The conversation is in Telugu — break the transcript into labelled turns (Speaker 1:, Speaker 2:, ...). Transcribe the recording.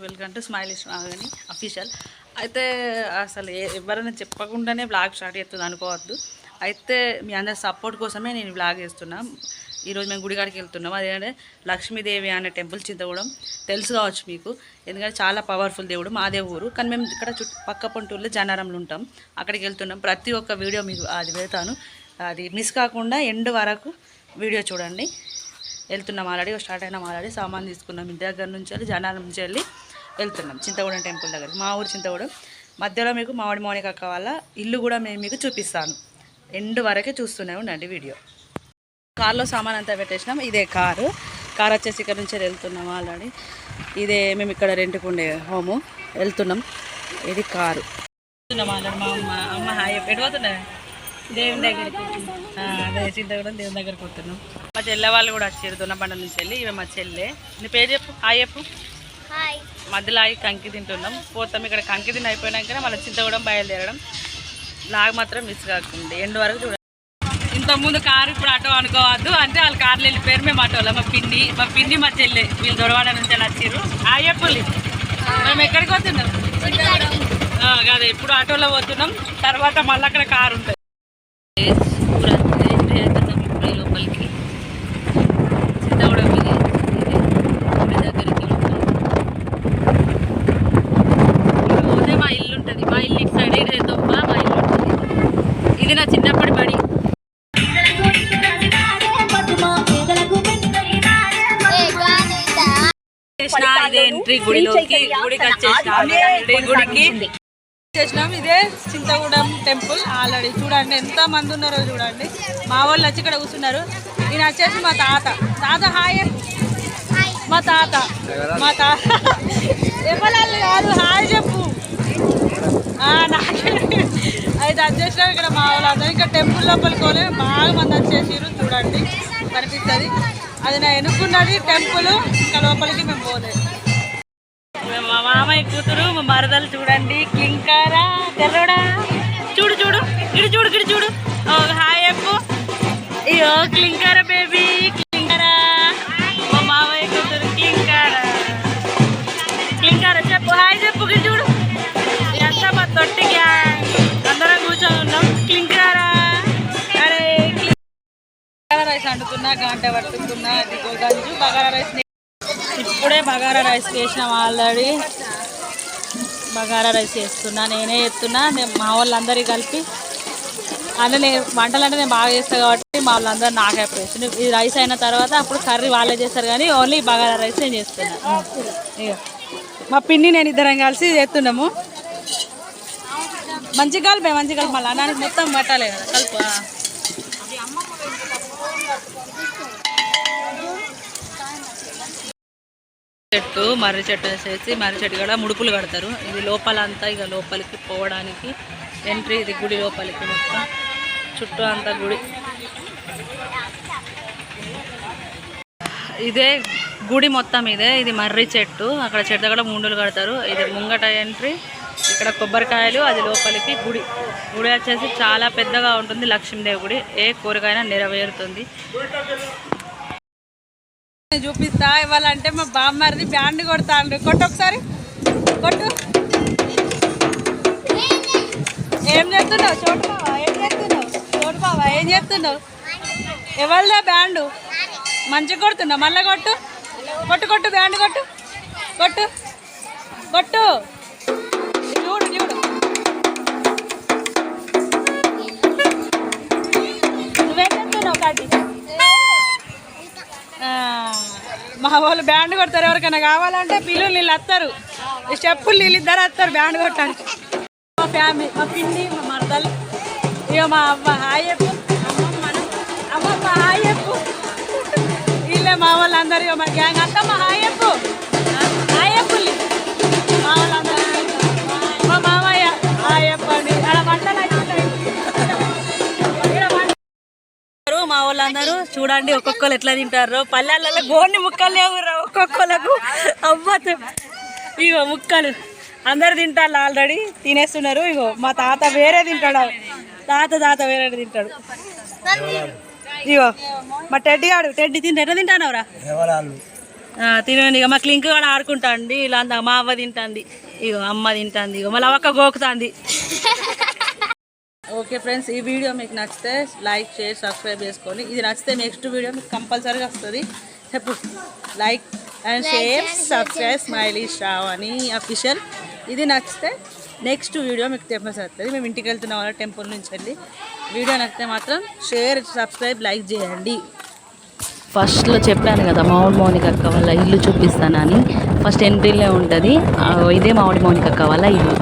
Speaker 1: వెల్కమ్ టు స్మైలిష్ నాగని అఫీషియల్. అయితే అసలు ఎవరైనా చెప్పకుండానే బ్లాగ్ స్టార్ట్ చేస్తుంది అనుకోవద్దు. అయితే మీ అందరి సపోర్ట్ కోసమే నేను బ్లాగ్ చేస్తున్నా. ఈరోజు మేము గుడికాడికి వెళ్తున్నాం. అదేంటే లక్ష్మీదేవి అనే టెంపుల్ చింతగూడెం తెలుసు కావచ్చు మీకు, ఎందుకంటే చాలా పవర్ఫుల్ దేవుడు మా దేవుడు. కానీ మేము ఇక్కడ పక్క పొంటూరులో జనారంలో ఉంటాం, అక్కడికి వెళ్తున్నాం. ప్రతి ఒక్క వీడియో మీకు అది పెడతాను, అది మిస్ కాకుండా ఎండ్ వరకు వీడియో చూడండి. వెళ్తున్నాం, ఆల్రెడీ స్టార్ట్ అయినాం. ఆల్రెడీ సామాన్ తీసుకున్నాం, ఇంటి దగ్గర నుంచి వెళ్ళి జనాల నుంచి వెళ్ళి వెళ్తున్నాం చింతగూడెం టెంపుల్ దగ్గర. మా ఊరు చింతగూడెం. మధ్యలో మీకు మామిడి మౌనిక అక్క వాళ్ళ ఇల్లు కూడా మేము మీకు చూపిస్తాను. ఎండ్ వరకే చూస్తూనే ఉండండి వీడియో. కార్లో సామాన్ అంతా పెట్టేసినాం. ఇదే కారు వచ్చేసి ఇక్కడ నుంచి వెళ్తున్నాం. ఆల్రెడీ ఇదే మేము ఇక్కడ రెంట్కుండే హోము, వెళ్తున్నాం. ఇది కారు. ఆల్రెడీ మా అమ్మ హాయ్ పెట్టిపోతున్నాయి దేవుని దగ్గరికి. అదే చింతగూడెం దేవుని దగ్గరికి పోతున్నాం. మా చెల్లె వాళ్ళు కూడా వచ్చారు దొన్నబండ నుంచి వెళ్ళి. ఇవి మా చెల్లె. నీ పేరు చెప్పు, హాయ్ చెప్పు. మధ్యలో ఆగి కంకి తింటున్నాం. పోతాం. ఇక్కడ కంకి తిని అయిపోయినాకనే మళ్ళీ చింతగూడెం బయలుదేరడం. లాగ్ మాత్రం మిస్ కాకుండా ఎండ్ వరకు చూడండి. ఇంతకుముందు కారు, ఇప్పుడు ఆటో అనుకోవద్దు. అంటే వాళ్ళ కార్లు వెళ్ళిపోయారు, మేము ఆటోలో. మా పిన్ని మా చెల్లె వీళ్ళు దొరవాడ నుంచి వచ్చారు. హాయ్ చెప్పులి. మేము ఎక్కడికి పోతున్నాం? కాదు, ఇప్పుడు ఆటోలో పోతున్నాం. తర్వాత మళ్ళీ అక్కడ కారు ఉంటుంది. లోపలికి చింతగూడెం దగ్గరికి పోతే మా ఇల్లు ఉంటుంది. మా ఇల్లు ఇటు సైడ్ ఇది దొబ్బ మా ఇల్లు ఉంటుంది. ఇది నా చిన్నప్పటి బడి. ఇదే ఎంట్రీ గుడిలోకి. గుడికి వచ్చేసినాం. ఇదే చింతగూడెం టెంపుల్. ఆల్రెడీ చూడండి ఎంత మంది ఉన్నారో చూడండి. మా వాళ్ళు వచ్చి ఇక్కడ కూర్చున్నారు. ఈయన వచ్చేసి మా తాత హాయ్. మా తాత ఎవరు కాదు, హాయ్ చెప్పు. నాకే అయితే వచ్చేసినాం. ఇక్కడ మా వాళ్ళందరూ ఇంకా టెంపుల్ లోపలికి పోలే, బాగా మంది వచ్చేసారు. చూడండి కనిపిస్తుంది, అది నా ఎన్నుకున్నది టెంపుల్. ఇంకా లోపలికి మేము పోలేదు. మా మామయ్య కూతురు, మా మరదలు చూడండి. క్లింకారా తెర్రోడా చూడు చూడు, ఇటు చూడు ఇటు చూడు. హాయ్ చెప్పు. అయ్యో క్లింకారా బేబీ, క్లింకారా. మా మామయ్య కూతురు క్లింకారా చెప్పు, హాయ్ చెప్పు. ఇటు చూడు, ఇదంతా మా తొట్టి గ్యాంగ్. అందరం కూర్చొని ఉన్నాం. క్లింకారా. అరే బగారా రైస్ వండుతున్నా, గంట పట్టుకున్నా. అది గంజు బగారా రైస్. ఇప్పుడే బగారా రైస్ చేసినాం. ఆల్రెడీ బగారా రైస్ చేస్తున్నా, నేనే చేస్తున్నా. మా వాళ్ళందరికీ కలిపి అంటే నేను వంటలు అంటే నేను బాగా చేస్తాను కాబట్టి మా వాళ్ళందరూ నాకే చేస్తున్నా. ఈ రైస్ అయిన తర్వాత అప్పుడు కర్రీ వాళ్ళే చేస్తారు, కానీ ఓన్లీ బగారా రైస్ నేను చేస్తున్నా. ఇక మా పిన్ని నేను ఇద్దరం కలిసి చేస్తున్నాము. మంచిగా కలిపే మళ్ళీ అన్నానికి మొత్తం పట్టాలి కదా కలుపు. చెట్టు మర్రి చెట్టు వేసేసి మర్రి చెట్టు కూడా ముడుపులు కడతారు. ఇది లోపలంతా ఇక లోపలికి పోవడానికి ఎంట్రీ. ఇది గుడి లోపలికి మొత్తం చుట్టూ అంతా గుడి. ఇదే గుడి మొత్తం ఇదే. ఇది మర్రి చెట్టు. అక్కడ చెట్టు దగ్గర ముండులు కడతారు. ఇది ముంగట ఎంట్రీ. ఇక్కడ కొబ్బరికాయలు. అది లోపలికి గుడి. గుడి వచ్చేసి చాలా పెద్దగా ఉంటుంది. లక్ష్మీదేవి గుడి. ఏ కోరికైనా నెరవేరుతుంది. చూపిస్తా ఇవ్వాలంటే మా బామ్మరిది బ్యాండ్ కొడతాండు. కొట్టు ఒకసారి, కొట్టు. ఏం చేస్తున్నావు చోటు బావా? ఏం చేస్తున్నావు? ఎవరిదా బ్యాండు? మంచిగా కొడుతున్నావు. మళ్ళీ కొట్టు కొట్టు బ్యాండ్ కొట్టు చూడు నువ్వేం చేస్తున్నావు? కాటి మా వాళ్ళు బ్యాండ్ కొడతారు. ఎవరికైనా కావాలంటే పిల్లలు నీళ్ళు వస్తారు, స్టెప్పులు నీళ్ళు ఇద్దరు వస్తారు బ్యాండ్ కొట్టడానికి. మా ఫ్యామిలీ, మా పిన్ని, మా మరదలు, ఇక మా అమ్మ హాయ్ చెప్పు. అమ్మమ్మ హాయ్ చెప్పు. వీళ్ళే మా వాళ్ళందరూ, ఇక మా గ్యాంగ్ అంతా మా హాయ్ చెప్పు. మా వాళ్ళందరూ, మా మామయ్య హాయ్ చెప్పండి. అక్కడ మంటలు అయిపోతాయి. మా వాళ్ళందరూ చూడండి ఒక్కొక్కరు ఎట్లా తింటారు. పల్లెలలో గోన్ని ముక్కలు లేవురా ఒక్కొక్కలకు. అవ్వదు ఇగో ముక్కలు అందరు తింటారు. ఆల్రెడీ తినేస్తున్నారు. ఇగో మా తాత వేరే తింటాడు. తాత వేరే తింటాడు. ఇగో మా టెడ్డి తింటా. ఎట్లా తింటానవరా? తినండి. ఇక మా క్లింక్ కూడా ఆడుకుంటా అండి. ఇలా మా అవ్వ తింటుంది, ఇగో అమ్మ తింటుంది, ఇగో మళ్ళీ అవ్వక్క గోకుతుంది. ఓకే ఫ్రెండ్స్, ఈ వీడియో మీకు నచ్చితే లైక్ షేర్ సబ్స్క్రైబ్ చేసుకోండి. ఇది నచ్చితే నెక్స్ట్ వీడియో మీకు కంపల్సరీగా వస్తుంది. చెప్పు, like and share subscribe smiley Sravani official. ఇది నచ్చితే నెక్స్ట్ వీడియో మీకు కంపల్సరీ వస్తుంది. మేము ఇంటికి వెళ్తున్నాం వాళ్ళ టెంపుల్ నుంచి వెళ్ళి. వీడియో నచ్చితే మాత్రం షేర్ సబ్స్క్రైబ్ లైక్ చేయండి. ఫస్ట్లో చెప్పాను కదా మామిడి మౌనిక అక్క వాళ్ళ ఇల్లు చూపిస్తానని. ఫస్ట్ ఎంట్రీలో ఉంటుంది, ఇదే మామిడి మౌనిక అక్క వాళ్ళ ఇల్లు.